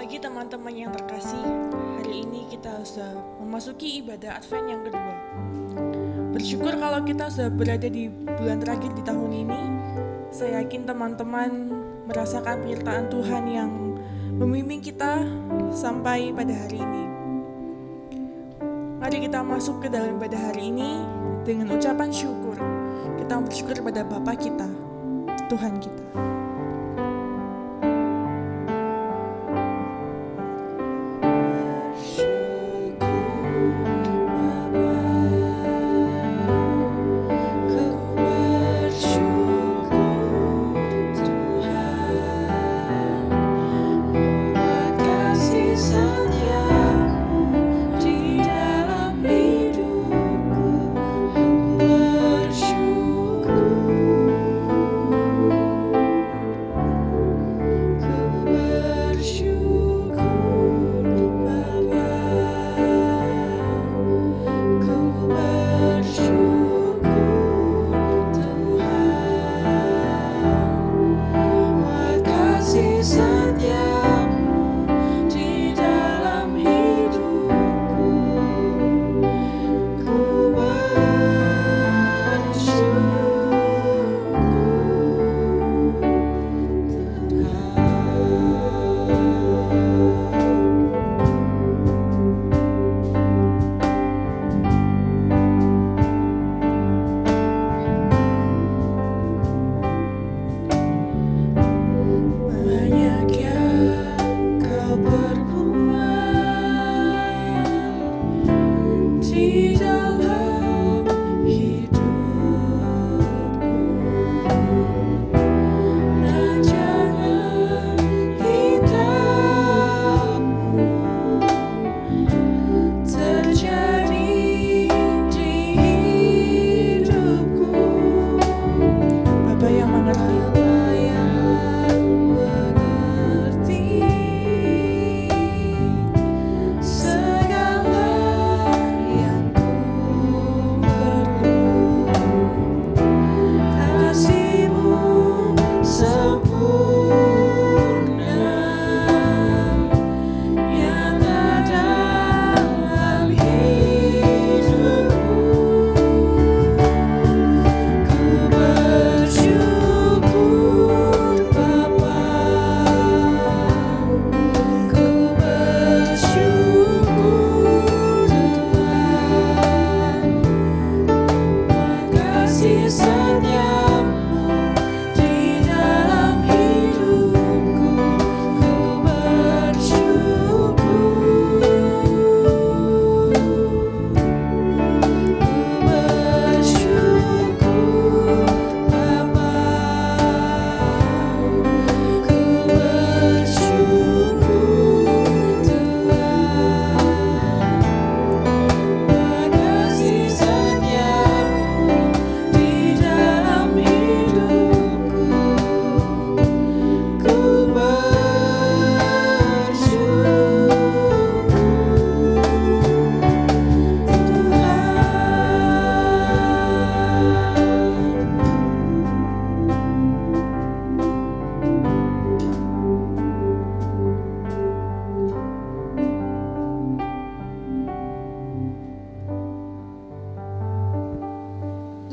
Pagi teman-teman yang terkasih, hari ini kita sudah memasuki ibadah Advent yang kedua. Bersyukur kalau kita sudah berada di bulan terakhir di tahun ini. Saya yakin teman-teman merasakan penyertaan Tuhan yang membimbing kita sampai pada hari ini. Mari kita masuk ke dalam ibadah hari ini dengan ucapan syukur. Kita bersyukur kepada Bapa kita, Tuhan kita.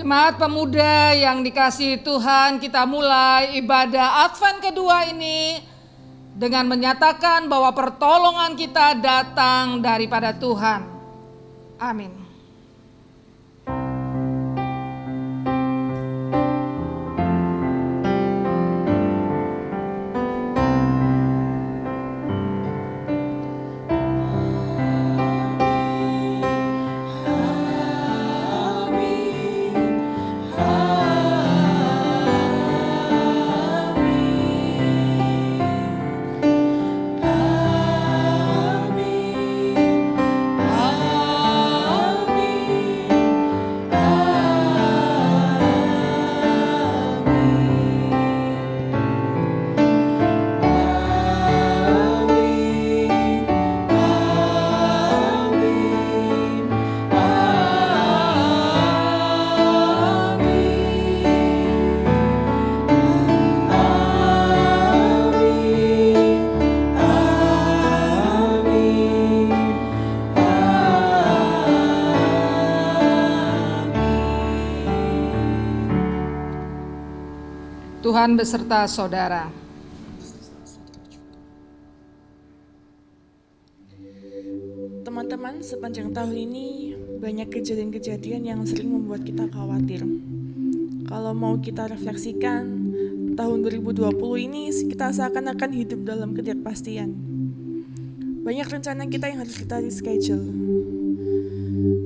Jemaat pemuda yang dikasihi Tuhan, kita mulai ibadah Advent kedua ini dengan menyatakan bahwa pertolongan kita datang daripada Tuhan. Amin. Amin. Tuhan beserta saudara. Teman-teman, sepanjang tahun ini banyak kejadian-kejadian yang sering membuat kita khawatir. Kalau mau kita refleksikan, tahun 2020 ini kita seakan-akan hidup dalam ketidakpastian. Banyak rencana kita yang harus kita reschedule.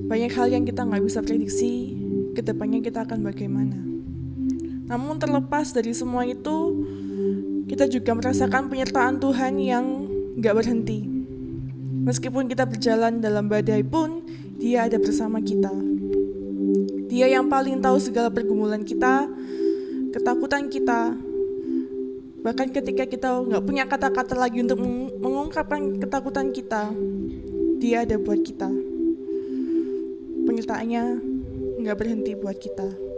Banyak hal yang kita nggak bisa prediksi, kedepannya kita akan bagaimana. Namun terlepas dari semua itu, kita juga merasakan penyertaan Tuhan yang gak berhenti. Meskipun kita berjalan dalam badai pun, Dia ada bersama kita. Dia yang paling tahu segala pergumulan kita, ketakutan kita. Bahkan ketika kita gak punya kata-kata lagi untuk mengungkapkan ketakutan kita, Dia ada buat kita. Penyertaannya gak berhenti buat kita.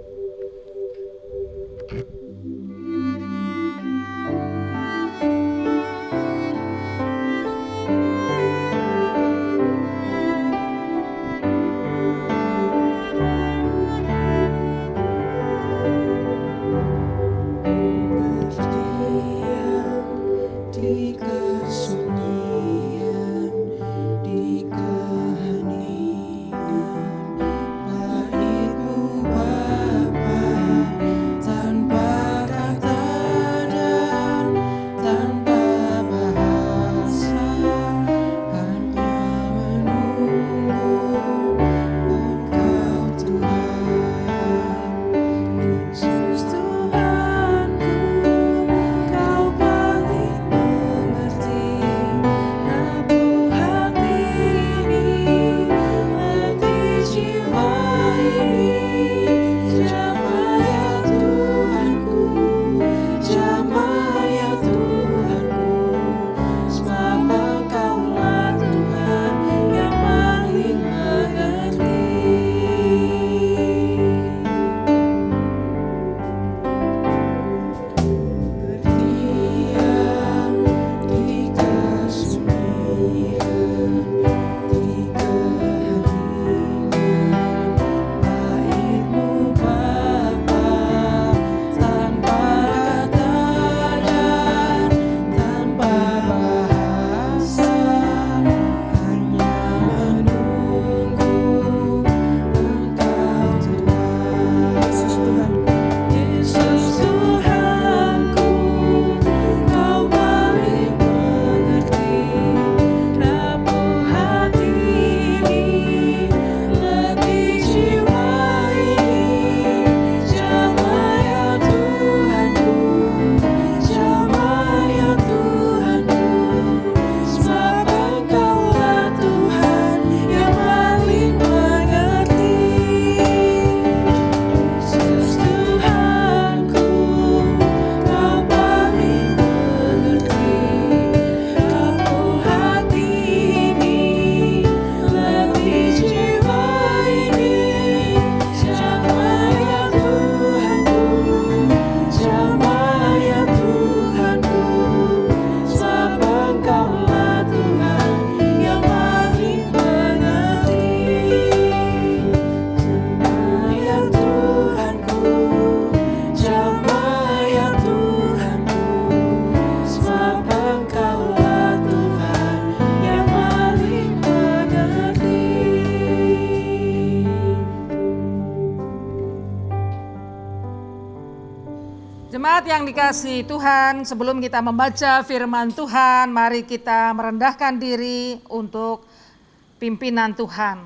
Jemaat yang dikasihi Tuhan, sebelum kita membaca firman Tuhan, mari kita merendahkan diri untuk pimpinan Tuhan.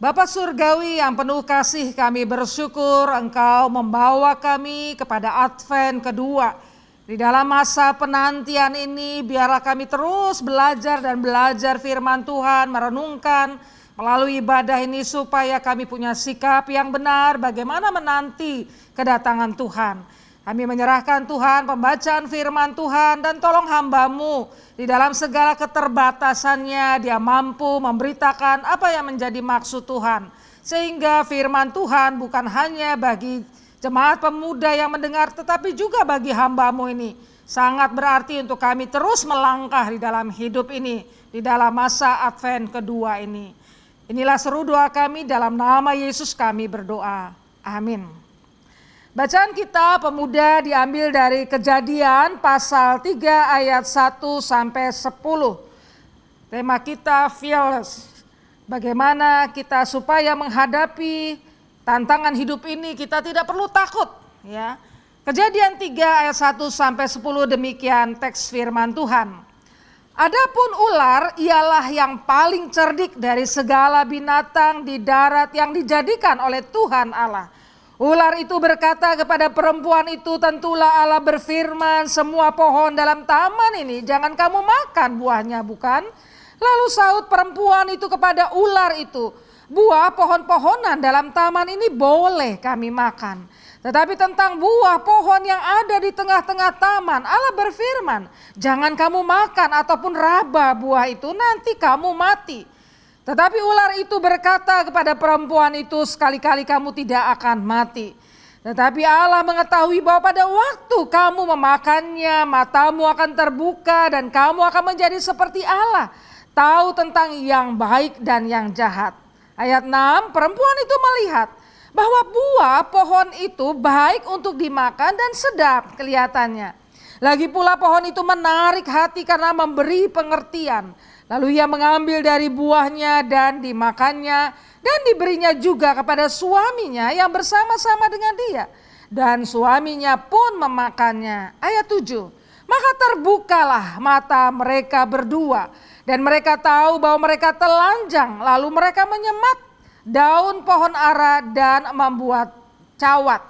Bapa Surgawi yang penuh kasih, kami bersyukur Engkau membawa kami kepada Advent kedua. Di dalam masa penantian ini, biarlah kami terus belajar dan belajar firman Tuhan, merenungkan melalui ibadah ini supaya kami punya sikap yang benar bagaimana menanti kedatangan Tuhan. Kami menyerahkan Tuhan pembacaan firman Tuhan dan tolong hamba-Mu di dalam segala keterbatasannya dia mampu memberitakan apa yang menjadi maksud Tuhan. Sehingga firman Tuhan bukan hanya bagi jemaat pemuda yang mendengar tetapi juga bagi hamba-Mu ini. Sangat berarti untuk kami terus melangkah di dalam hidup ini, di dalam masa Advent kedua ini. Inilah seru doa kami, dalam nama Yesus kami berdoa. Amin. Bacaan kita pemuda diambil dari Kejadian pasal 3 ayat 1 sampai 10. Tema kita fearless. Bagaimana kita supaya menghadapi tantangan hidup ini kita tidak perlu takut, ya. Kejadian 3 ayat 1 sampai 10 demikian teks firman Tuhan. Adapun ular ialah yang paling cerdik dari segala binatang di darat yang dijadikan oleh Tuhan Allah. Ular itu berkata kepada perempuan itu, tentulah Allah berfirman, semua pohon dalam taman ini jangan kamu makan buahnya, bukan? Lalu sahut perempuan itu kepada ular itu, buah pohon-pohonan dalam taman ini boleh kami makan. Tetapi tentang buah pohon yang ada di tengah-tengah taman, Allah berfirman, jangan kamu makan ataupun raba buah itu, nanti kamu mati. Tetapi ular itu berkata kepada perempuan itu, sekali-kali kamu tidak akan mati. Tetapi Allah mengetahui bahwa pada waktu kamu memakannya, matamu akan terbuka dan kamu akan menjadi seperti Allah, tahu tentang yang baik dan yang jahat. Ayat 6, perempuan itu melihat bahwa buah pohon itu baik untuk dimakan dan sedap kelihatannya. Lagi pula pohon itu menarik hati karena memberi pengertian. Lalu ia mengambil dari buahnya dan dimakannya dan diberinya juga kepada suaminya yang bersama-sama dengan dia. Dan suaminya pun memakannya. Ayat 7, maka terbukalah mata mereka berdua dan mereka tahu bahwa mereka telanjang. Lalu mereka menyemat daun pohon ara dan membuat cawat.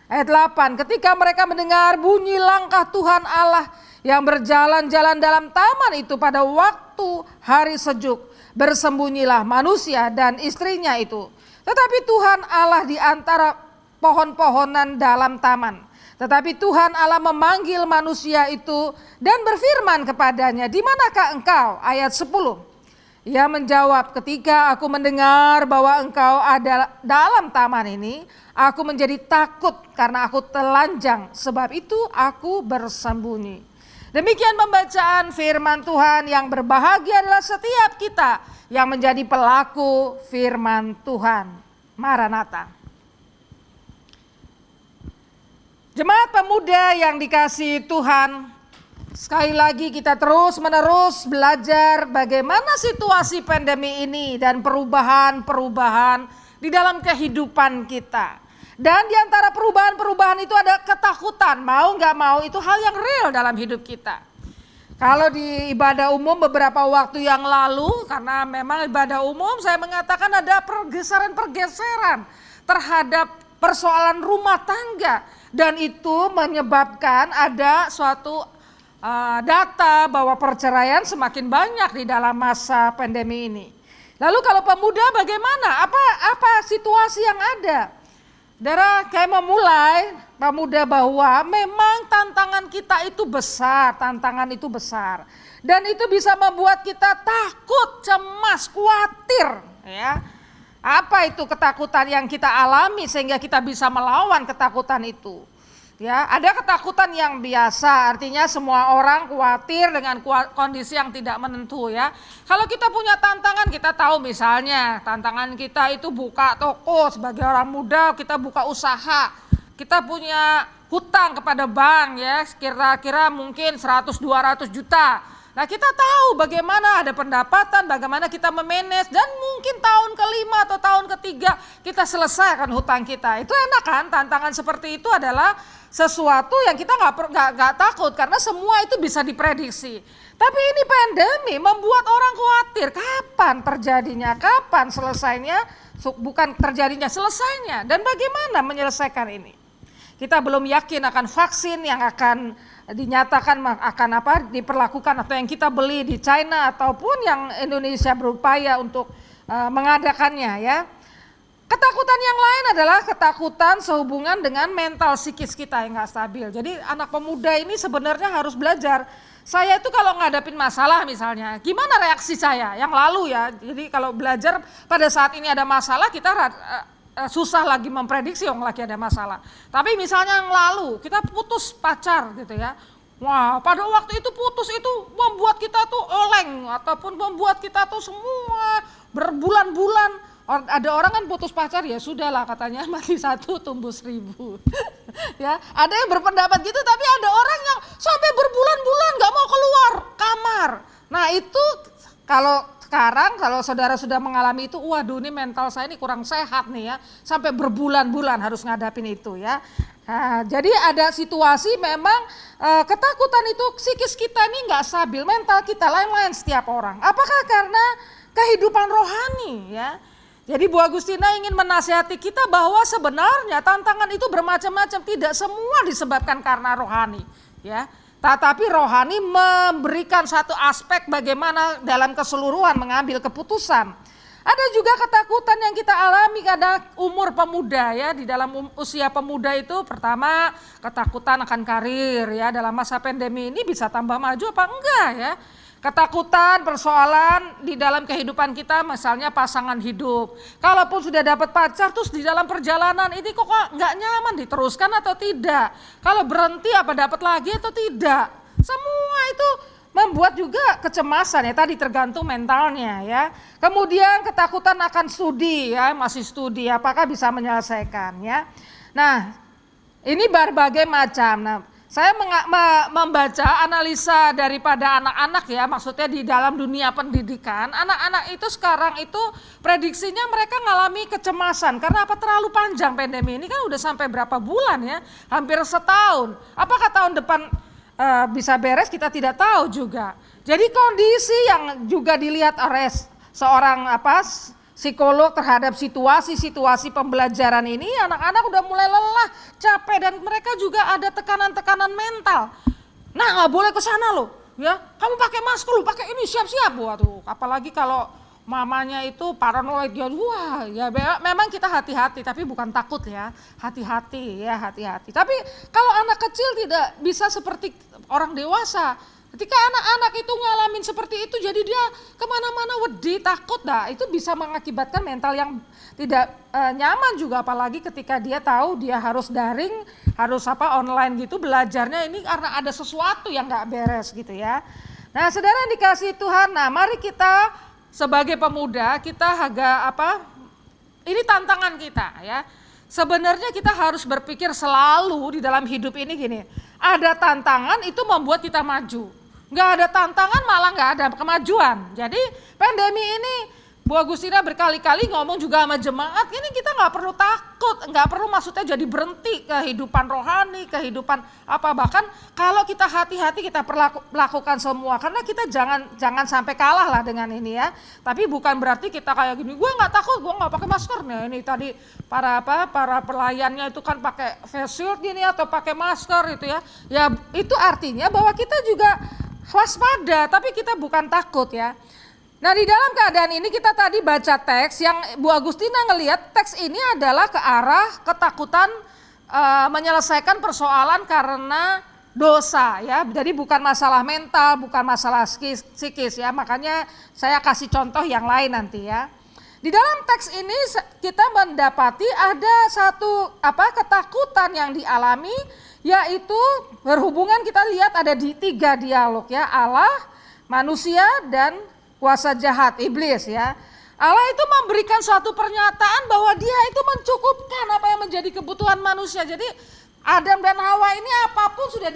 Ayat 8, ketika mereka mendengar bunyi langkah Tuhan Allah yang berjalan-jalan dalam taman itu pada waktu hari sejuk, bersembunyilah manusia dan istrinya itu. Tetapi Tuhan Allah di antara pohon-pohonan dalam taman. Tetapi Tuhan Allah memanggil manusia itu dan berfirman kepadanya, di manakah engkau? Ayat 10. Ia menjawab, ketika aku mendengar bahwa engkau ada dalam taman ini, aku menjadi takut karena aku telanjang, sebab itu aku bersembunyi. Demikian pembacaan firman Tuhan. Yang berbahagia adalah setiap kita yang menjadi pelaku firman Tuhan. Maranatha. Jemaat pemuda yang dikasihi Tuhan, sekali lagi kita terus-menerus belajar bagaimana situasi pandemi ini dan perubahan-perubahan di dalam kehidupan kita. Dan di antara perubahan-perubahan itu ada ketakutan, mau gak mau itu hal yang real dalam hidup kita. Kalau di ibadah umum beberapa waktu yang lalu, karena memang ibadah umum saya mengatakan ada pergeseran-pergeseran terhadap persoalan rumah tangga. Dan itu menyebabkan ada suatu data bahwa perceraian semakin banyak di dalam masa pandemi ini. Lalu kalau pemuda bagaimana? Apa situasi yang ada? Saudara, kayak memulai pemuda bahwa memang tantangan kita itu besar, tantangan itu besar. Dan itu bisa membuat kita takut, cemas, khawatir. Ya. Apa itu ketakutan yang kita alami sehingga kita bisa melawan ketakutan itu? Ya, ada ketakutan yang biasa, artinya semua orang khawatir dengan kondisi yang tidak menentu ya. Kalau kita punya tantangan, kita tahu misalnya tantangan kita itu buka toko sebagai orang muda, kita buka usaha. Kita punya hutang kepada bank ya, kira-kira mungkin 100-200 juta. Nah kita tahu bagaimana ada pendapatan, bagaimana kita memanage dan mungkin tahun kelima atau tahun ketiga kita selesaikan hutang kita. Itu enak kan, tantangan seperti itu adalah sesuatu yang kita nggak takut karena semua itu bisa diprediksi. Tapi ini pandemi membuat orang khawatir, kapan terjadinya, kapan selesainya, bukan terjadinya, selesainya. Dan bagaimana menyelesaikan ini? Kita belum yakin akan vaksin yang akan dinyatakan akan diperlakukan atau yang kita beli di China ataupun yang Indonesia berupaya untuk mengadakannya ya. Ketakutan yang lain adalah ketakutan sehubungan dengan mental psikis kita yang gak stabil. Jadi anak pemuda ini sebenarnya harus belajar. Saya itu kalau ngadapin masalah misalnya, gimana reaksi saya yang lalu ya. Jadi kalau belajar pada saat ini ada masalah kita susah lagi memprediksi yang lagi ada masalah. Tapi misalnya yang lalu kita putus pacar gitu ya. Wah pada waktu itu putus itu membuat kita tuh oleng ataupun membuat kita tuh semua berbulan-bulan. Ada orang kan putus pacar ya sudahlah katanya mati 1 tumbuh 1000. Ya, ada yang berpendapat gitu, tapi ada orang yang sampai berbulan-bulan nggak mau keluar kamar. Nah itu kalau sekarang kalau saudara sudah mengalami itu, waduh ini mental saya ini kurang sehat nih ya, sampai berbulan-bulan harus ngadapin itu ya. Nah, jadi ada situasi memang ketakutan itu psikis kita ini nggak stabil, mental kita lain-lain setiap orang. Apakah karena kehidupan rohani ya? Jadi Bu Agustina ingin menasihati kita bahwa sebenarnya tantangan itu bermacam-macam, tidak semua disebabkan karena rohani ya. Tetapi rohani memberikan satu aspek bagaimana dalam keseluruhan mengambil keputusan. Ada juga ketakutan yang kita alami pada umur pemuda ya, di dalam usia pemuda itu pertama ketakutan akan karir ya, dalam masa pandemi ini bisa tambah maju apa enggak ya. Ketakutan, persoalan di dalam kehidupan kita misalnya pasangan hidup. Kalaupun sudah dapat pacar terus di dalam perjalanan ini kok nggak nyaman, diteruskan atau tidak. Kalau berhenti apa dapat lagi atau tidak. Semua itu membuat juga kecemasan ya, tadi tergantung mentalnya ya. Kemudian ketakutan akan studi ya, masih studi apakah bisa menyelesaikan ya. Nah ini berbagai macam. Nah, saya membaca analisa daripada anak-anak ya, maksudnya di dalam dunia pendidikan, anak-anak itu sekarang itu prediksinya mereka ngalami kecemasan. Karena apa? Terlalu panjang pandemi ini kan udah sampai berapa bulan ya, hampir setahun. Apakah tahun depan bisa beres kita tidak tahu juga. Jadi kondisi yang juga dilihat oleh seorang psikolog terhadap situasi-situasi pembelajaran ini, anak-anak udah mulai lelah, capek, dan mereka juga ada tekanan-tekanan mental. Nah nggak boleh ke sana loh, ya. Kamu pakai masker, lu pakai ini, siap-siap. Waduh, apalagi kalau mamanya itu paranoid ya, wah ya memang kita hati-hati, tapi bukan takut ya, hati-hati ya, hati-hati. Tapi kalau anak kecil tidak bisa seperti orang dewasa. Ketika anak-anak itu ngalamin seperti itu, jadi dia kemana-mana wedi, takut, itu bisa mengakibatkan mental yang tidak nyaman juga, apalagi ketika dia tahu dia harus daring, harus online gitu belajarnya ini karena ada sesuatu yang nggak beres gitu ya. Nah, saudara yang dikasihi Tuhan, nah mari kita sebagai pemuda kita agak ini tantangan kita ya. Sebenarnya kita harus berpikir selalu di dalam hidup ini gini, ada tantangan itu membuat kita maju. Nggak ada tantangan malah nggak ada kemajuan. Jadi pandemi ini Bu Agustina berkali-kali ngomong juga sama jemaat, ini kita nggak perlu takut, nggak perlu maksudnya jadi berhenti kehidupan rohani, kehidupan bahkan kalau kita hati-hati kita lakukan semua, karena kita jangan sampai kalah lah dengan ini ya. Tapi bukan berarti kita kayak gini, gue nggak takut, gue nggak pakai masker nih. Ini tadi para pelayannya itu kan pakai face shield gini atau pakai masker itu ya. Ya itu artinya bahwa kita juga waspada, tapi kita bukan takut ya. Nah di dalam keadaan ini kita tadi baca teks yang Bu Agustina ngelihat teks ini adalah ke arah ketakutan menyelesaikan persoalan karena dosa ya. Jadi bukan masalah mental, bukan masalah psikis ya. Makanya saya kasih contoh yang lain nanti ya. Di dalam teks ini kita mendapati ada satu ketakutan yang dialami, yaitu berhubungan kita lihat ada di 3 dialog ya, Allah, manusia, dan kuasa jahat, iblis ya. Allah itu memberikan suatu pernyataan bahwa dia itu mencukupkan apa yang menjadi kebutuhan manusia. Jadi Adam dan Hawa ini apapun sudah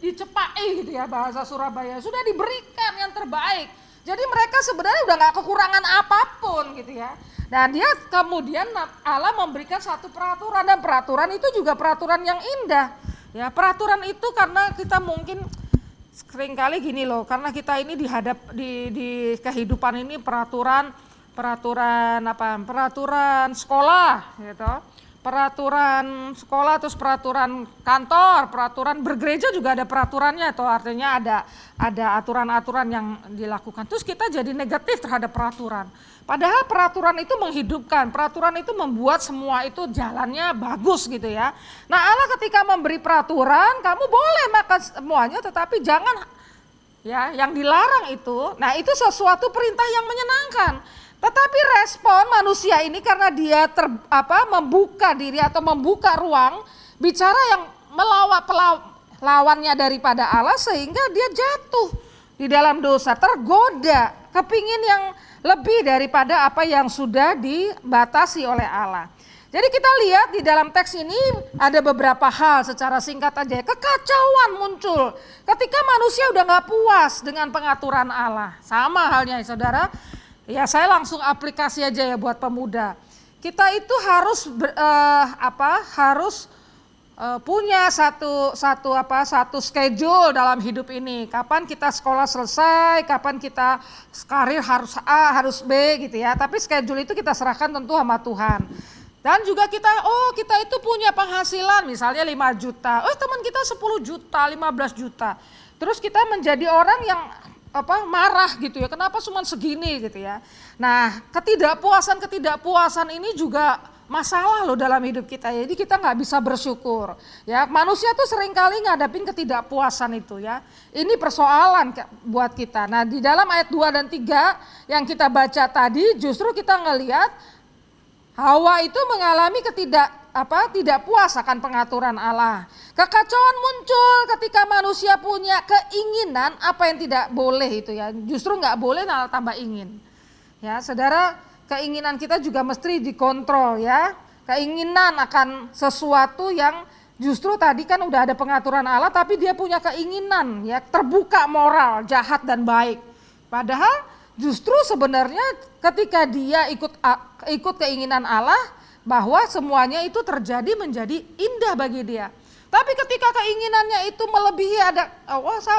dicepai gitu ya, bahasa Surabaya, sudah diberikan yang terbaik. Jadi mereka sebenarnya udah gak kekurangan apapun gitu ya. Dan dia kemudian Allah memberikan satu peraturan, dan peraturan itu juga peraturan yang indah. Ya, peraturan itu karena kita mungkin seringkali gini loh, karena kita ini di kehidupan ini peraturan sekolah gitu. Peraturan sekolah, terus peraturan kantor, peraturan bergereja juga ada peraturannya, atau artinya ada aturan-aturan yang dilakukan. Terus kita jadi negatif terhadap peraturan. Padahal peraturan itu menghidupkan, peraturan itu membuat semua itu jalannya bagus gitu ya. Nah Allah ketika memberi peraturan, kamu boleh makan semuanya tetapi jangan ya yang dilarang itu. Nah itu sesuatu perintah yang menyenangkan. Tetapi respon manusia ini karena dia membuka diri atau membuka ruang bicara yang lawannya daripada Allah, sehingga dia jatuh di dalam dosa, tergoda, kepingin yang lebih daripada apa yang sudah dibatasi oleh Allah. Jadi kita lihat di dalam teks ini ada beberapa hal secara singkat aja. Kekacauan muncul ketika manusia udah gak puas dengan pengaturan Allah. Sama halnya saudara, ya saya langsung aplikasi aja ya buat pemuda. Kita itu harus punya satu schedule dalam hidup ini. Kapan kita sekolah selesai, kapan kita karir harus A, harus B gitu ya. Tapi schedule itu kita serahkan tentu sama Tuhan. Dan juga kita itu punya penghasilan misalnya 5 juta. Teman kita 10 juta, 15 juta. Terus kita menjadi orang yang marah gitu ya. Kenapa cuma segini gitu ya. Nah, ketidakpuasan ini juga masalah loh dalam hidup kita. Jadi kita nggak bisa bersyukur. Ya, manusia tuh seringkali ngadapin ketidakpuasan itu ya. Ini persoalan buat kita. Nah, di dalam ayat 2 dan 3 yang kita baca tadi justru kita ngelihat Hawa itu mengalami tidak puas akan pengaturan Allah. Kekacauan muncul ketika manusia punya keinginan apa yang tidak boleh itu ya. Justru nggak boleh malah tambah ingin. Ya, saudara, keinginan kita juga mesti dikontrol ya. Keinginan akan sesuatu yang justru tadi kan udah ada pengaturan Allah tapi dia punya keinginan ya, terbuka moral, jahat dan baik. Padahal justru sebenarnya ketika dia ikut keinginan Allah bahwa semuanya itu terjadi menjadi indah bagi dia. Tapi ketika keinginannya itu melebihi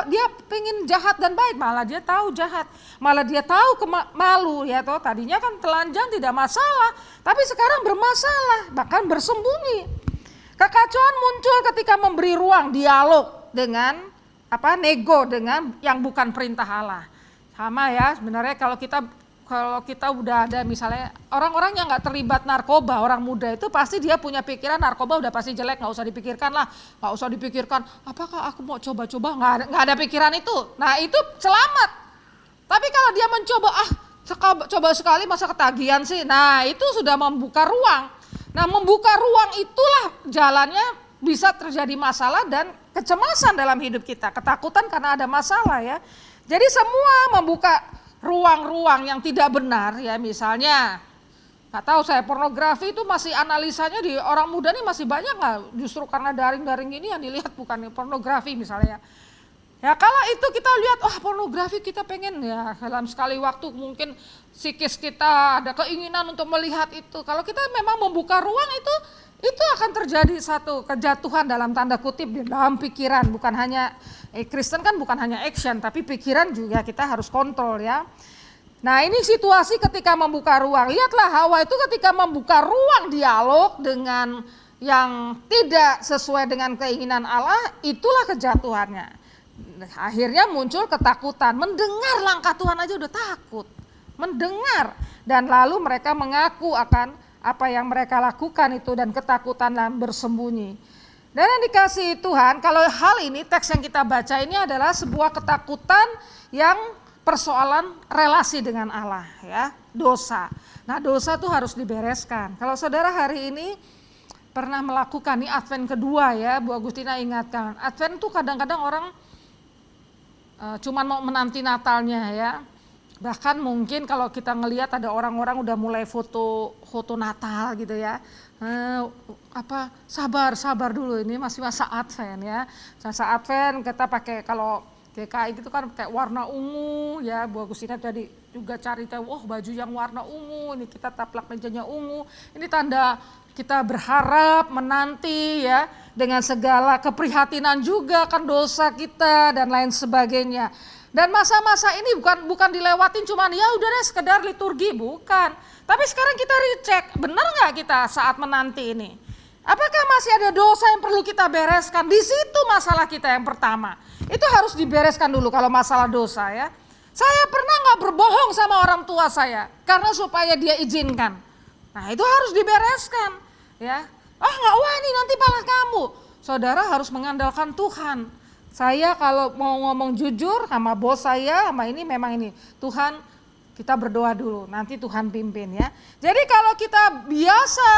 dia pengen jahat dan baik, malah dia tahu jahat, malah dia tahu malu ya toh. Tadinya kan telanjang tidak masalah, tapi sekarang bermasalah, bahkan bersembunyi. Kekacauan muncul ketika memberi ruang dialog dengan nego dengan yang bukan perintah Allah. Sama ya, sebenarnya kalau kita udah ada misalnya orang-orang yang nggak terlibat narkoba, orang muda itu pasti dia punya pikiran narkoba udah pasti jelek, nggak usah dipikirkan lah, nggak usah dipikirkan. Apakah aku mau coba-coba? Nggak ada pikiran itu. Nah itu selamat. Tapi kalau dia mencoba coba sekali masa ketagihan sih. Nah itu sudah membuka ruang. Nah membuka ruang itulah jalannya bisa terjadi masalah dan kecemasan dalam hidup kita, ketakutan karena ada masalah ya. Jadi semua membuka ruang-ruang yang tidak benar ya, misalnya nggak tahu saya pornografi itu masih analisanya di orang muda nih masih banyak nggak, justru karena daring-daring ini yang dilihat bukan pornografi misalnya. Ya kalau itu kita lihat pornografi kita pengen ya dalam sekali waktu mungkin psikis kita ada keinginan untuk melihat itu. Kalau kita memang membuka ruang itu akan terjadi satu kejatuhan dalam tanda kutip di dalam pikiran, bukan hanya Kristen kan bukan hanya action tapi pikiran juga kita harus kontrol ya. Nah ini situasi ketika membuka ruang, lihatlah Hawa itu ketika membuka ruang dialog dengan yang tidak sesuai dengan keinginan Allah, itulah kejatuhannya. Akhirnya muncul ketakutan, mendengar langkah Tuhan aja udah takut, mendengar dan lalu mereka mengaku akan apa yang mereka lakukan itu dan ketakutan dan bersembunyi. Dan yang dikasihi Tuhan, kalau hal ini teks yang kita baca ini adalah sebuah ketakutan yang persoalan relasi dengan Allah ya, dosa. Nah dosa itu harus dibereskan. Kalau saudara hari ini pernah melakukan nih Advent kedua ya, Bu Agustina ingatkan. Advent itu kadang-kadang orang cuman mau menanti Natalnya ya. Bahkan mungkin kalau kita ngelihat ada orang-orang udah mulai foto Natal gitu ya. Sabar dulu, ini masih masa Advent ya. Masa Advent kita pakai kalau GKI gitu kan kayak warna ungu ya. Bu Agustina tadi juga cari tahu, baju yang warna ungu, ini kita taplak mejanya ungu. Ini tanda kita berharap, menanti ya, dengan segala keprihatinan juga kan dosa kita dan lain sebagainya. Dan masa-masa ini bukan dilewatin cuman ya udah deh sekedar liturgi, bukan. Tapi sekarang kita recheck, benar nggak kita saat menanti ini? Apakah masih ada dosa yang perlu kita bereskan? Di situ masalah kita yang pertama. Itu harus dibereskan dulu kalau masalah dosa ya. Saya pernah nggak berbohong sama orang tua saya karena supaya dia izinkan. Nah itu harus dibereskan ya. Ini nanti malah kamu. Saudara harus mengandalkan Tuhan. Saya kalau mau ngomong jujur sama bos saya, sama ini memang ini. Tuhan, kita berdoa dulu, nanti Tuhan pimpin ya. Jadi kalau kita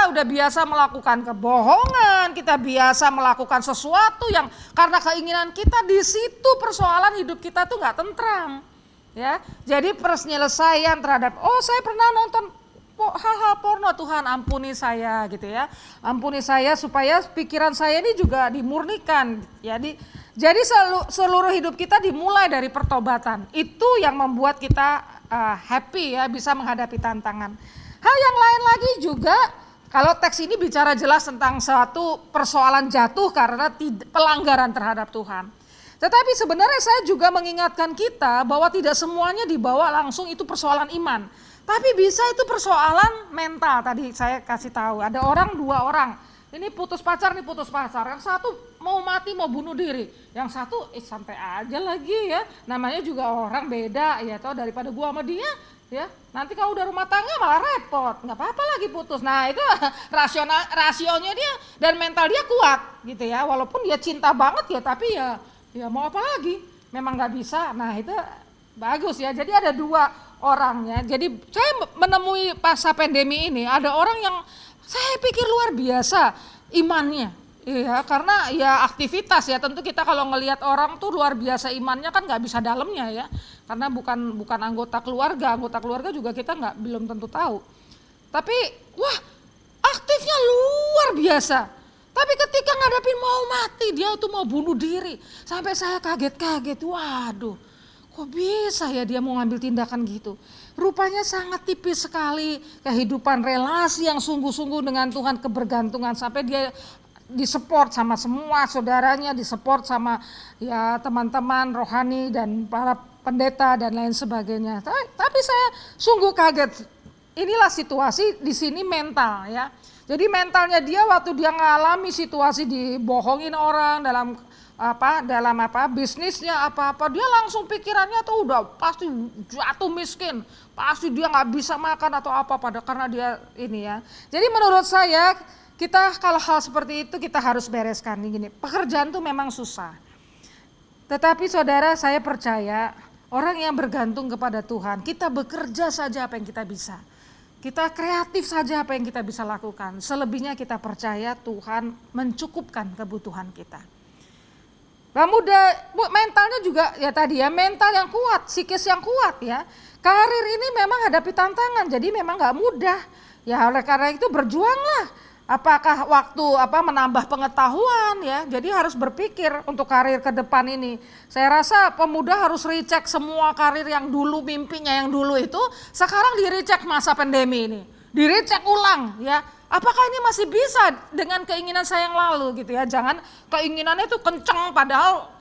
udah biasa melakukan kebohongan, kita biasa melakukan sesuatu yang karena keinginan kita, di situ persoalan hidup kita tuh nggak tentram. Ya, jadi penyelesaian terhadap, saya pernah nonton hal-hal porno, Tuhan ampuni saya gitu ya. Ampuni saya supaya pikiran saya ini juga dimurnikan. Jadi seluruh hidup kita dimulai dari pertobatan. Itu yang membuat kita happy ya, bisa menghadapi tantangan. Hal yang lain lagi juga, kalau teks ini bicara jelas tentang suatu persoalan jatuh karena pelanggaran terhadap Tuhan. Tetapi sebenarnya saya juga mengingatkan kita bahwa tidak semuanya dibawa langsung itu persoalan iman. Tapi bisa itu persoalan mental. Tadi saya kasih tahu ada dua orang. Ini putus pacar. Yang satu mau mati, mau bunuh diri. Yang satu santai aja lagi ya. Namanya juga orang beda ya, toh daripada gua sama dia ya. Nanti kalau udah rumah tangga malah repot. Nggak apa-apa lagi putus. Nah, itu rasionya dia dan mental dia kuat gitu ya. Walaupun dia cinta banget ya, tapi ya mau apa lagi? Memang nggak bisa. Nah, itu bagus ya. Jadi ada dua orang ya. Jadi saya menemui masa pandemi ini ada orang yang saya pikir luar biasa imannya. Iya, karena ya aktivitas ya. Tentu kita kalau ngelihat orang tuh luar biasa imannya kan nggak bisa dalamnya ya. Karena bukan anggota keluarga juga kita belum tentu tahu. Tapi wah, aktifnya luar biasa. Tapi ketika ngadapin mau mati, dia tuh mau bunuh diri. Sampai saya kaget-kaget, waduh kok bisa ya dia mau ngambil tindakan gitu. Rupanya sangat tipis sekali kehidupan relasi yang sungguh-sungguh dengan Tuhan, kebergantungan. Sampai dia disupport sama semua saudaranya, disupport sama ya teman-teman rohani dan para pendeta dan lain sebagainya. Tapi saya sungguh kaget, inilah situasi di sini mental ya. Jadi mentalnya dia waktu dia ngalami situasi dibohongin orang dalam bisnisnya apa-apa, dia langsung pikirannya tuh udah pasti jatuh miskin, pasti dia nggak bisa makan atau apa karena dia ini ya. Jadi menurut saya kita kalau hal seperti itu kita harus bereskan gini. Pekerjaan tuh memang susah. Tetapi saudara, saya percaya orang yang bergantung kepada Tuhan, kita bekerja saja apa yang kita bisa. Kita kreatif saja apa yang kita bisa lakukan. Selebihnya kita percaya Tuhan mencukupkan kebutuhan kita. Mentalnya juga ya tadi ya, mental yang kuat, psikis yang kuat ya. Karir ini memang hadapi tantangan, jadi memang gak mudah. Ya oleh karena itu berjuanglah. Apakah waktu menambah pengetahuan ya, jadi harus berpikir untuk karir ke depan ini. Saya rasa pemuda harus recheck semua karir yang dulu mimpinya yang dulu itu, sekarang di-recheck masa pandemi ini. Di-recheck ulang ya, apakah ini masih bisa dengan keinginan saya yang lalu gitu ya. Jangan keinginannya itu kenceng padahal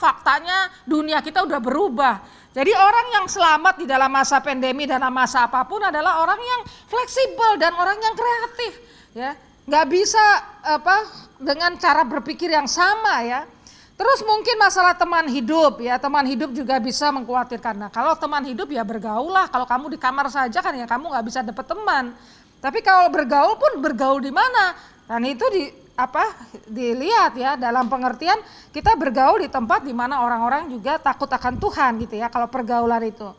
faktanya dunia kita udah berubah. Jadi orang yang selamat di dalam masa pandemi, dalam masa apapun adalah orang yang fleksibel dan orang yang kreatif. Ya, nggak bisa dengan cara berpikir yang sama ya. Terus mungkin masalah teman hidup ya, teman hidup juga bisa mengkhawatirkan. Nah kalau teman hidup ya bergaul lah, kalau kamu di kamar saja kan ya kamu nggak bisa dapet teman. Tapi kalau bergaul pun bergaul di mana? Dan itu dilihat ya dalam pengertian kita bergaul di tempat di mana orang-orang juga takut akan Tuhan gitu ya kalau pergaulan itu.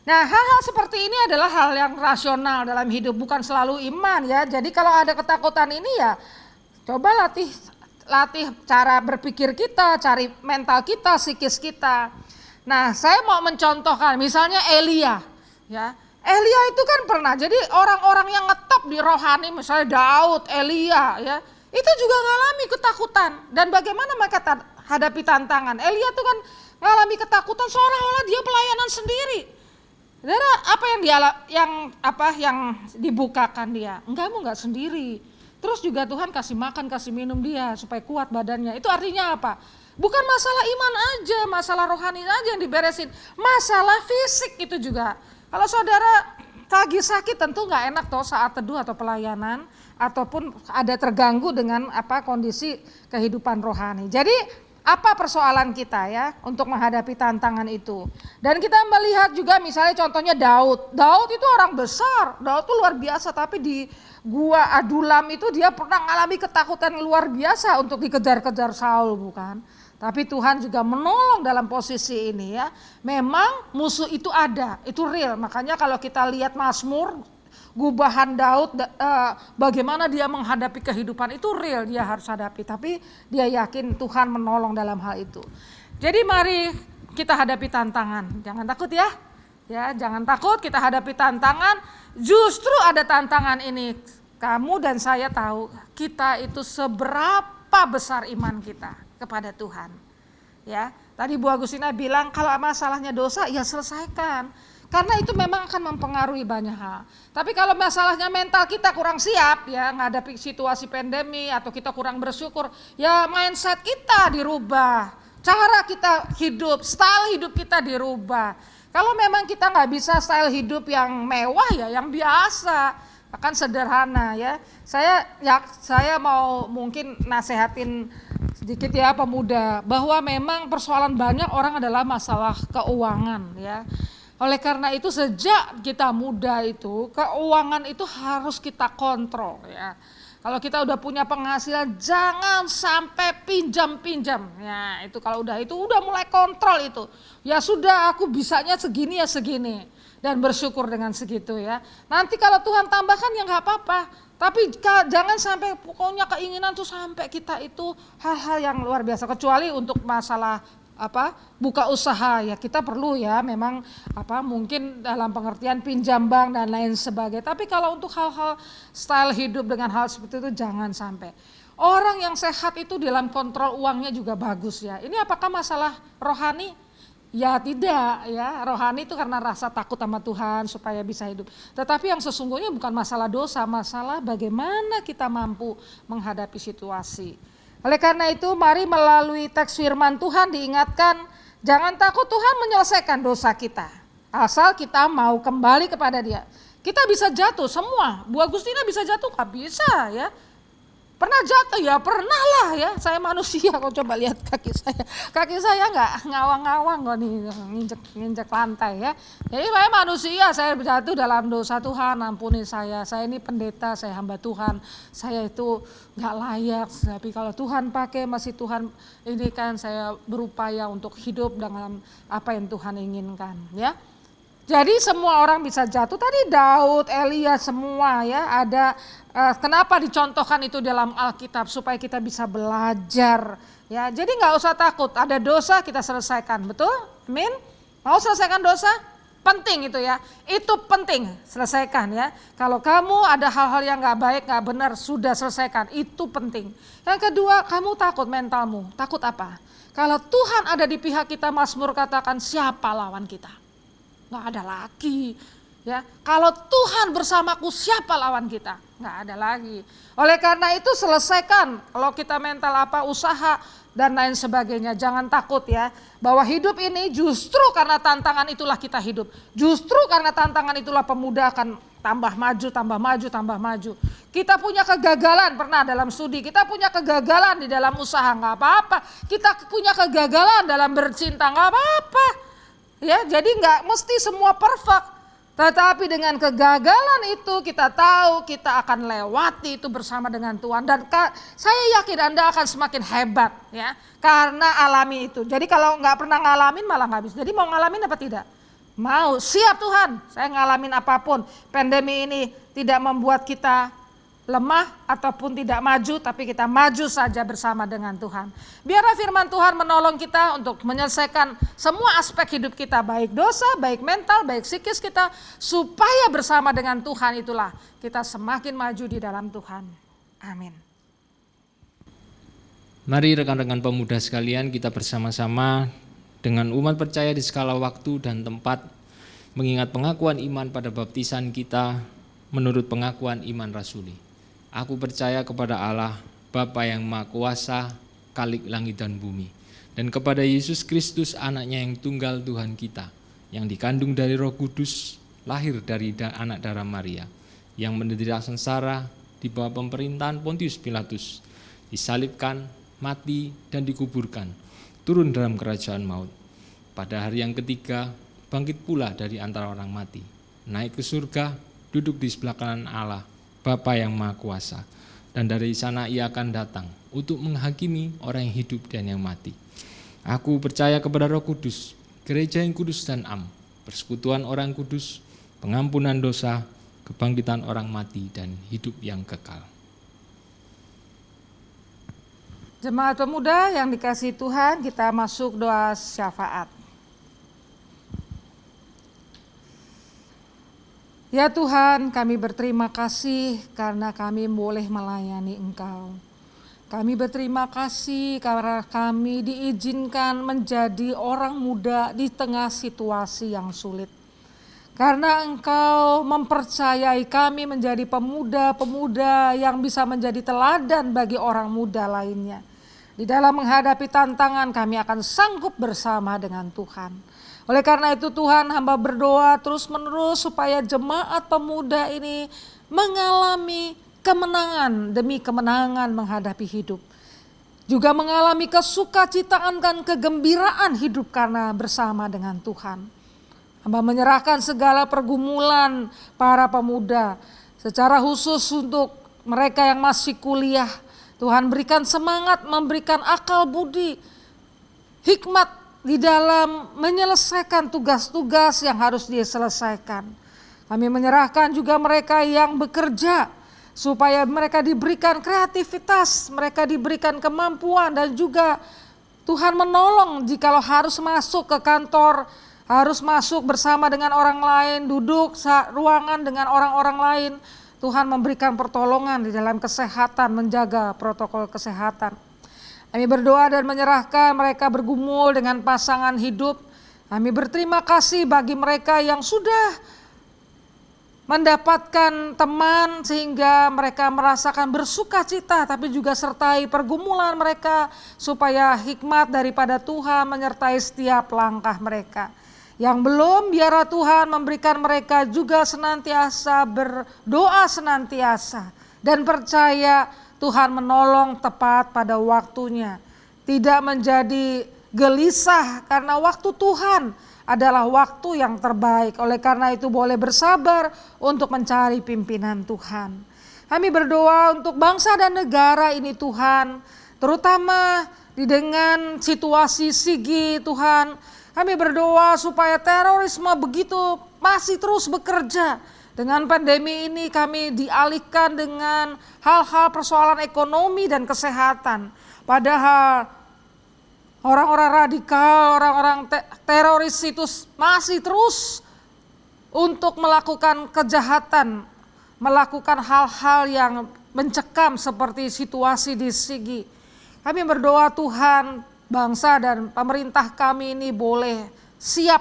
Nah hal-hal seperti ini adalah hal yang rasional dalam hidup, bukan selalu iman ya. Jadi kalau ada ketakutan ini ya coba latih cara berpikir kita, cari mental kita, psikis kita. Nah saya mau mencontohkan misalnya Elia ya. Elia itu kan pernah, jadi orang-orang yang ngetop di rohani misalnya Daud, Elia ya. Itu juga ngalami ketakutan dan bagaimana mereka hadapi tantangan. Elia itu kan ngalami ketakutan seolah-olah dia pelayanan sendiri. Saudara, apa yang dibukakan dia? Kamu enggak sendiri. Terus juga Tuhan kasih makan, kasih minum dia supaya kuat badannya. Itu artinya apa? Bukan masalah iman aja, masalah rohani aja yang diberesin. Masalah fisik itu juga. Kalau saudara lagi sakit tentu enggak enak toh saat teduh atau pelayanan ataupun ada terganggu dengan kondisi kehidupan rohani. Jadi apa persoalan kita ya untuk menghadapi tantangan itu. Dan kita melihat juga misalnya contohnya Daud. Daud itu orang besar, Daud itu luar biasa tapi di gua Adulam itu dia pernah mengalami ketakutan luar biasa untuk dikejar-kejar Saul bukan. Tapi Tuhan juga menolong dalam posisi ini ya. Memang musuh itu ada, itu real. Makanya kalau kita lihat Mazmur, gubahan Daud, bagaimana dia menghadapi kehidupan itu real dia harus hadapi. Tapi dia yakin Tuhan menolong dalam hal itu. Jadi mari kita hadapi tantangan, jangan takut ya. Ya, jangan takut kita hadapi tantangan. Justru ada tantangan ini. Kamu dan saya tahu kita itu seberapa besar iman kita kepada Tuhan. Ya, tadi Bu Agustina bilang kalau masalahnya dosa ya selesaikan. Karena itu memang akan mempengaruhi banyak hal. Tapi kalau masalahnya mental kita kurang siap ya menghadapi situasi pandemi atau kita kurang bersyukur, ya mindset kita dirubah. Cara kita hidup, style hidup kita dirubah. Kalau memang kita nggak bisa style hidup yang mewah ya, yang biasa, akan sederhana ya. Saya mau mungkin nasehatin sedikit ya pemuda bahwa memang persoalan banyak orang adalah masalah keuangan ya. Oleh karena itu sejak kita muda itu keuangan itu harus kita kontrol ya. Kalau kita udah punya penghasilan jangan sampai pinjam-pinjam. Ya, itu kalau udah mulai kontrol itu. Ya sudah aku bisanya segini ya segini dan bersyukur dengan segitu ya. Nanti kalau Tuhan tambahkan ya nggak apa-apa. Tapi jangan sampai pokoknya keinginan tuh sampai kita itu hal-hal yang luar biasa kecuali untuk masalah buka usaha ya kita perlu ya memang mungkin dalam pengertian pinjam bank dan lain sebagainya. Tapi kalau untuk hal-hal style hidup dengan hal seperti itu jangan sampai. Orang yang sehat itu dalam kontrol uangnya juga bagus ya. Ini apakah masalah rohani? Ya tidak ya, rohani itu karena rasa takut sama Tuhan supaya bisa hidup. Tetapi yang sesungguhnya bukan masalah dosa, masalah bagaimana kita mampu menghadapi situasi. Oleh karena itu mari melalui teks firman Tuhan diingatkan, jangan takut Tuhan menyelesaikan dosa kita. Asal kita mau kembali kepada Dia. Kita bisa jatuh semua, Bu Agustina bisa jatuh nggak bisa ya. Pernah jatuh ya, pernah lah ya. Saya manusia kok coba lihat kaki saya. Kaki saya nggak ngawang-ngawang kok nih, nginjek lantai ya. Jadi saya manusia, saya jatuh dalam dosa Tuhan, ampuni saya. Saya ini pendeta, saya hamba Tuhan. Saya itu nggak layak. Tapi kalau Tuhan pakai masih Tuhan ini kan saya berupaya untuk hidup dengan apa yang Tuhan inginkan ya. Jadi semua orang bisa jatuh. Tadi Daud, Elia semua ya ada. Kenapa dicontohkan itu dalam Alkitab supaya kita bisa belajar ya. Jadi nggak usah takut. Ada dosa kita selesaikan, betul? Amin. Mau selesaikan dosa? Penting itu ya. Itu penting selesaikan ya. Kalau kamu ada hal-hal yang nggak baik, nggak benar, sudah selesaikan. Itu penting. Yang kedua, kamu takut mentalmu. Takut apa? Kalau Tuhan ada di pihak kita, Mazmur katakan siapa lawan kita? Nggak ada lagi ya. Kalau Tuhan bersamaku siapa lawan kita? Nggak ada lagi. Oleh karena itu selesaikan. Kalau kita mental usaha dan lain sebagainya, jangan takut ya. Bahwa hidup ini justru karena tantangan itulah kita hidup. Justru karena tantangan itulah pemuda akan tambah maju, tambah maju, tambah maju. Kita punya kegagalan pernah dalam studi, kita punya kegagalan di dalam usaha, nggak apa-apa. Kita punya kegagalan dalam bercinta, nggak apa-apa. Ya, jadi nggak mesti semua perfect, tetapi dengan kegagalan itu kita tahu kita akan lewati itu bersama dengan Tuhan dan saya yakin Anda akan semakin hebat ya karena alami itu. Jadi kalau nggak pernah ngalamin malah nggak bisa. Jadi mau ngalamin apa tidak? Mau, siap Tuhan. Saya ngalamin apapun. Pandemi ini tidak membuat kita lemah ataupun tidak maju, tapi kita maju saja bersama dengan Tuhan. Biarlah firman Tuhan menolong kita untuk menyelesaikan semua aspek hidup kita, baik dosa, baik mental, baik psikis kita, supaya bersama dengan Tuhan itulah kita semakin maju di dalam Tuhan. Amin. Mari rekan-rekan pemuda sekalian, kita bersama-sama dengan umat percaya di skala waktu dan tempat mengingat pengakuan iman pada baptisan kita menurut pengakuan iman rasuli. Aku percaya kepada Allah, Bapa yang Maha Kuasa, Khalik langit dan bumi, dan kepada Yesus Kristus anaknya yang tunggal Tuhan kita, yang dikandung dari Roh Kudus, lahir dari anak darah Maria, yang menderita sengsara di bawah pemerintahan Pontius Pilatus, disalibkan, mati dan dikuburkan, turun dalam kerajaan maut. Pada hari yang ketiga, bangkit pula dari antara orang mati, naik ke surga, duduk di sebelah kanan Allah, Bapa yang Maha Kuasa, dan dari sana Ia akan datang untuk menghakimi orang yang hidup dan yang mati. Aku percaya kepada Roh Kudus, gereja yang kudus dan am, persekutuan orang kudus, pengampunan dosa, kebangkitan orang mati, dan hidup yang kekal. Jemaat pemuda yang dikasihi Tuhan, kita masuk doa syafaat. Ya Tuhan, kami berterima kasih karena kami boleh melayani Engkau. Kami berterima kasih karena kami diizinkan menjadi orang muda di tengah situasi yang sulit. Karena Engkau mempercayai kami menjadi pemuda-pemuda yang bisa menjadi teladan bagi orang muda lainnya. Di dalam menghadapi tantangan kami akan sanggup bersama dengan Tuhan. Oleh karena itu Tuhan, hamba berdoa terus menerus supaya jemaat pemuda ini mengalami kemenangan demi kemenangan menghadapi hidup. Juga mengalami kesukacitaan dan kegembiraan hidup karena bersama dengan Tuhan. Hamba menyerahkan segala pergumulan para pemuda, secara khusus untuk mereka yang masih kuliah. Tuhan berikan semangat, memberikan akal budi, hikmat di dalam menyelesaikan tugas-tugas yang harus diselesaikan. Kami menyerahkan juga mereka yang bekerja, supaya mereka diberikan kreativitas, mereka diberikan kemampuan, dan juga Tuhan menolong jikalau harus masuk ke kantor, harus masuk bersama dengan orang lain, duduk ruangan dengan orang-orang lain. Tuhan memberikan pertolongan di dalam kesehatan, menjaga protokol kesehatan. Kami berdoa dan menyerahkan mereka bergumul dengan pasangan hidup. Kami berterima kasih bagi mereka yang sudah mendapatkan teman sehingga mereka merasakan bersukacita, tapi juga sertai pergumulan mereka supaya hikmat daripada Tuhan menyertai setiap langkah mereka. Yang belum, biarlah Tuhan memberikan mereka juga senantiasa berdoa senantiasa dan percaya Tuhan menolong tepat pada waktunya. Tidak menjadi gelisah karena waktu Tuhan adalah waktu yang terbaik. Oleh karena itu boleh bersabar untuk mencari pimpinan Tuhan. Kami berdoa untuk bangsa dan negara ini Tuhan. Terutama dengan situasi Sigi Tuhan. Kami berdoa supaya terorisme begitu masih terus bekerja. Dengan pandemi ini kami dialihkan dengan hal-hal persoalan ekonomi dan kesehatan. Padahal orang-orang radikal, orang-orang teroris itu masih terus untuk melakukan kejahatan, melakukan hal-hal yang mencekam seperti situasi di Sigi. Kami berdoa Tuhan, bangsa dan pemerintah kami ini boleh siap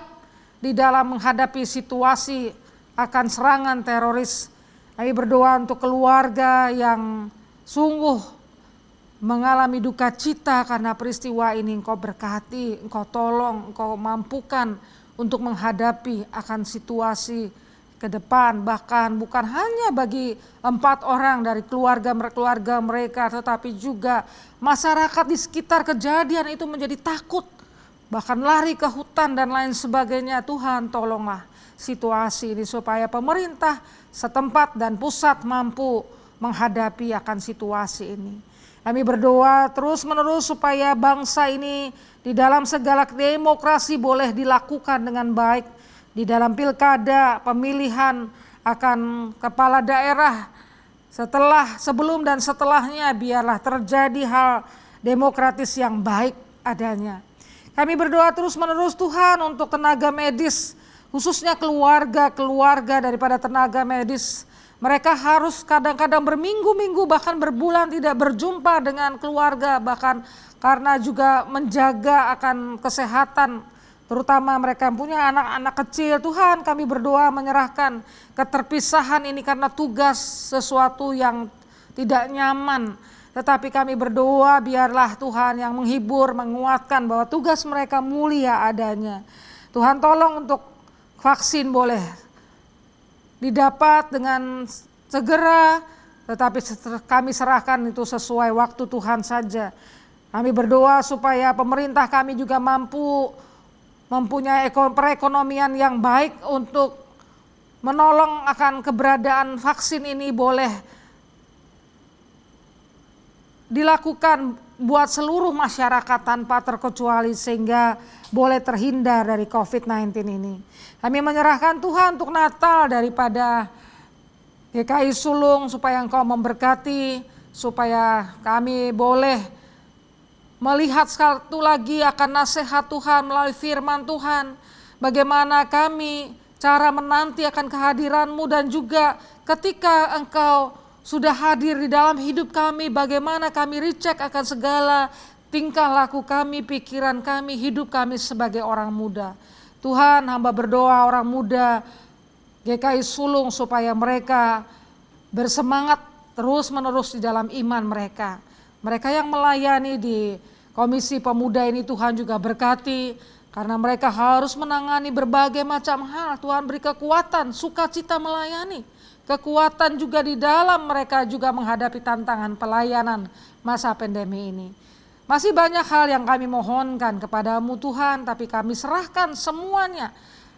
di dalam menghadapi situasi akan serangan teroris. Kami berdoa untuk keluarga yang sungguh mengalami duka cita karena peristiwa ini. Engkau berkati, Engkau tolong, Engkau mampukan untuk menghadapi akan situasi ke depan. Bahkan bukan hanya bagi 4 orang dari keluarga mereka, tetapi juga masyarakat di sekitar kejadian itu menjadi takut. Bahkan lari ke hutan dan lain sebagainya. Tuhan tolonglah situasi ini supaya pemerintah setempat dan pusat mampu menghadapi akan situasi ini. Kami berdoa terus menerus supaya bangsa ini di dalam segala demokrasi boleh dilakukan dengan baik. Di dalam pilkada, pemilihan akan kepala daerah, sebelum dan setelahnya biarlah terjadi hal demokratis yang baik adanya. Kami berdoa terus menerus Tuhan untuk tenaga medis, khususnya keluarga daripada tenaga medis. Mereka harus kadang-kadang berminggu-minggu bahkan berbulan tidak berjumpa dengan keluarga, bahkan karena juga menjaga akan kesehatan, terutama mereka yang punya anak-anak kecil. Tuhan, kami berdoa menyerahkan keterpisahan ini karena tugas sesuatu yang tidak nyaman. Tetapi kami berdoa biarlah Tuhan yang menghibur, menguatkan bahwa tugas mereka mulia adanya. Tuhan tolong untuk vaksin boleh didapat dengan segera, tetapi kami serahkan itu sesuai waktu Tuhan saja. Kami berdoa supaya pemerintah kami juga mampu mempunyai perekonomian yang baik untuk menolong akan keberadaan vaksin ini boleh dilakukan buat seluruh masyarakat tanpa terkecuali sehingga boleh terhindar dari COVID-19 ini. Kami menyerahkan Tuhan untuk Natal daripada GKI Sulung supaya Engkau memberkati, supaya kami boleh melihat satu lagi akan nasihat Tuhan melalui firman Tuhan. Bagaimana kami cara menanti akan kehadiran-Mu, dan juga ketika Engkau sudah hadir di dalam hidup kami, bagaimana kami recheck akan segala tingkah laku kami, pikiran kami, hidup kami sebagai orang muda. Tuhan, hamba berdoa orang muda GKI Sulung supaya mereka bersemangat terus-menerus di dalam iman mereka. Mereka yang melayani di Komisi Pemuda ini Tuhan juga berkati, karena mereka harus menangani berbagai macam hal. Tuhan beri kekuatan, sukacita melayani. Kekuatan juga di dalam mereka juga menghadapi tantangan pelayanan masa pandemi ini. Masih banyak hal yang kami mohonkan kepadamu Tuhan, tapi kami serahkan semuanya.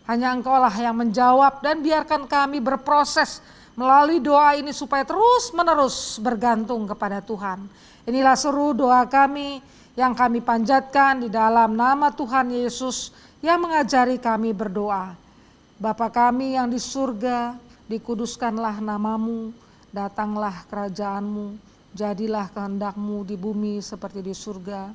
Hanya Engkaulah yang menjawab, dan biarkan kami berproses melalui doa ini supaya terus menerus bergantung kepada Tuhan. Inilah seru doa kami yang kami panjatkan di dalam nama Tuhan Yesus yang mengajari kami berdoa. Bapa kami yang di surga, dikuduskanlah namamu, datanglah kerajaanmu, jadilah kehendak-Mu di bumi seperti di surga.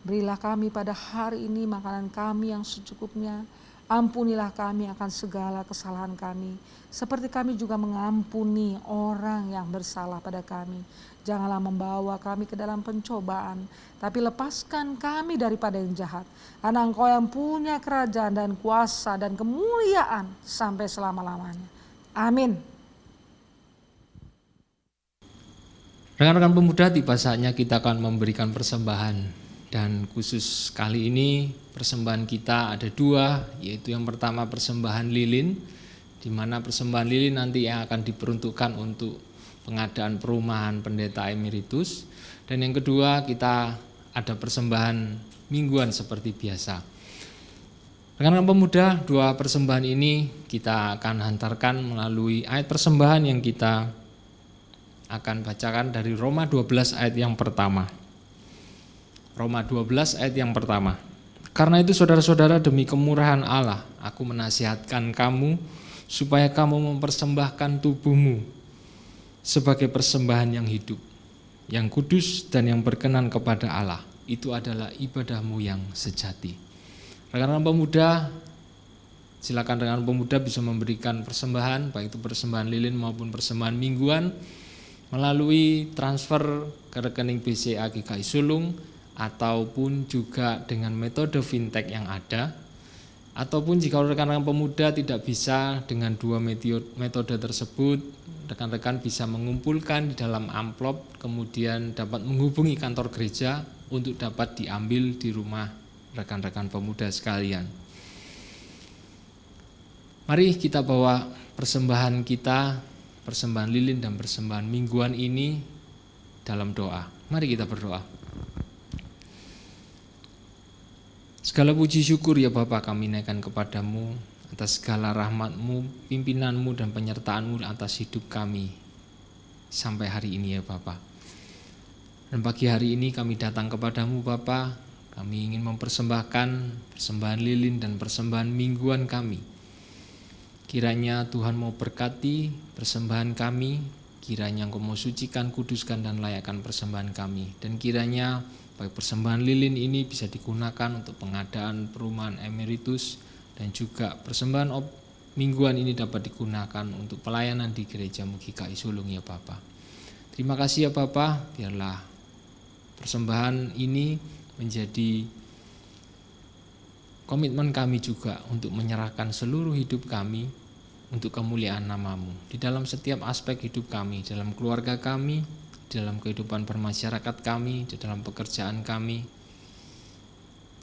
Berilah kami pada hari ini makanan kami yang secukupnya. Ampunilah kami akan segala kesalahan kami, seperti kami juga mengampuni orang yang bersalah pada kami. Janganlah membawa kami ke dalam pencobaan, tapi lepaskan kami daripada yang jahat. Karena Engkau yang punya kerajaan dan kuasa dan kemuliaan sampai selama-lamanya. Amin. Rekan-rekan pemuda, tiba saatnya kita akan memberikan persembahan. Dan khusus kali ini persembahan kita ada dua, yaitu yang pertama persembahan lilin, di mana persembahan lilin nanti yang akan diperuntukkan untuk pengadaan perumahan pendeta emeritus. Dan yang kedua kita ada persembahan mingguan seperti biasa. Rekan-rekan pemuda, dua persembahan ini kita akan hantarkan melalui ayat persembahan yang kita akan bacakan dari Roma 12 ayat yang pertama. Roma 12 ayat yang pertama. Karena itu saudara-saudara, demi kemurahan Allah, aku menasihatkan kamu supaya kamu mempersembahkan tubuhmu sebagai persembahan yang hidup, yang kudus dan yang berkenan kepada Allah. Itu adalah ibadahmu yang sejati. Rekan-rekan pemuda, silakan rekan pemuda bisa memberikan persembahan, baik itu persembahan lilin maupun persembahan mingguan, melalui transfer ke rekening BCA GKI Sulung, ataupun juga dengan metode fintech yang ada, ataupun jika rekan-rekan pemuda tidak bisa dengan dua metode tersebut, rekan-rekan bisa mengumpulkan di dalam amplop, kemudian dapat menghubungi kantor gereja untuk dapat diambil di rumah rekan-rekan pemuda sekalian. Mari kita bawa persembahan kita, persembahan lilin dan persembahan mingguan ini dalam doa. Mari kita berdoa. Segala puji syukur ya Bapa kami naikkan kepadamu atas segala rahmat-Mu, pimpinanmu dan penyertaan-Mu atas hidup kami sampai hari ini ya Bapa. Dan pagi hari ini kami datang kepadamu Bapa, kami ingin mempersembahkan persembahan lilin dan persembahan mingguan kami. Kiranya Tuhan mau berkati persembahan kami, kiranya Engkau mau sucikan, kuduskan dan layakkan persembahan kami. Dan kiranya baik persembahan lilin ini bisa digunakan untuk pengadaan perumahan emeritus, dan juga persembahan mingguan ini dapat digunakan untuk pelayanan di gereja GKI Sulung ya Bapa. Terima kasih ya Bapa, biarlah persembahan ini menjadi komitmen kami juga untuk menyerahkan seluruh hidup kami untuk kemuliaan nama-Mu di dalam setiap aspek hidup kami, dalam keluarga kami, dalam kehidupan bermasyarakat kami, di dalam pekerjaan kami.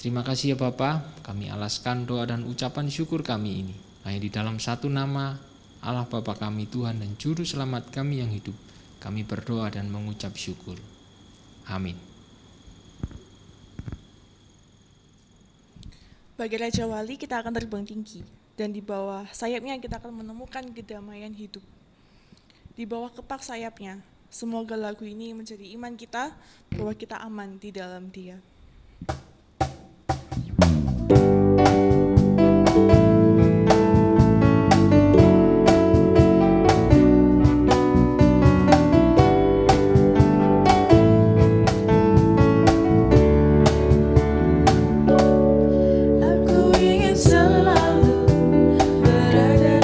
Terima kasih ya Bapa, kami alaskan doa dan ucapan syukur kami ini hanya di dalam satu nama, Allah Bapa kami, Tuhan dan Juru Selamat kami yang hidup. Kami berdoa dan mengucap syukur. Amin. Bagi Raja Wali kita akan terbang tinggi, dan di bawah sayapnya kita akan menemukan kedamaian hidup. Di bawah kepak sayapnya, semoga lagu ini menjadi iman kita bahwa kita aman di dalam Dia. Aku ingin selalu berada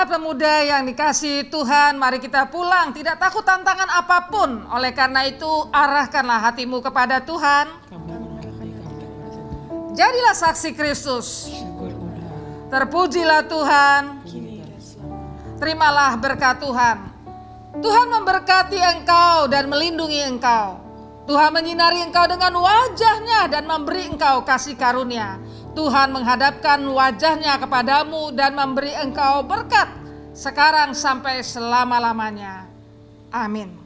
Jemaat pemuda yang dikasihi Tuhan, mari kita pulang tidak takut tantangan apapun. Oleh karena itu, arahkanlah hatimu kepada Tuhan. Jadilah saksi Kristus. Terpujilah Tuhan. Terimalah berkat Tuhan. Tuhan memberkati engkau dan melindungi engkau. Tuhan menyinari engkau dengan wajah-Nya dan memberi engkau kasih karunia. Tuhan menghadapkan wajah-Nya kepadamu dan memberi engkau berkat sekarang sampai selama-lamanya. Amin.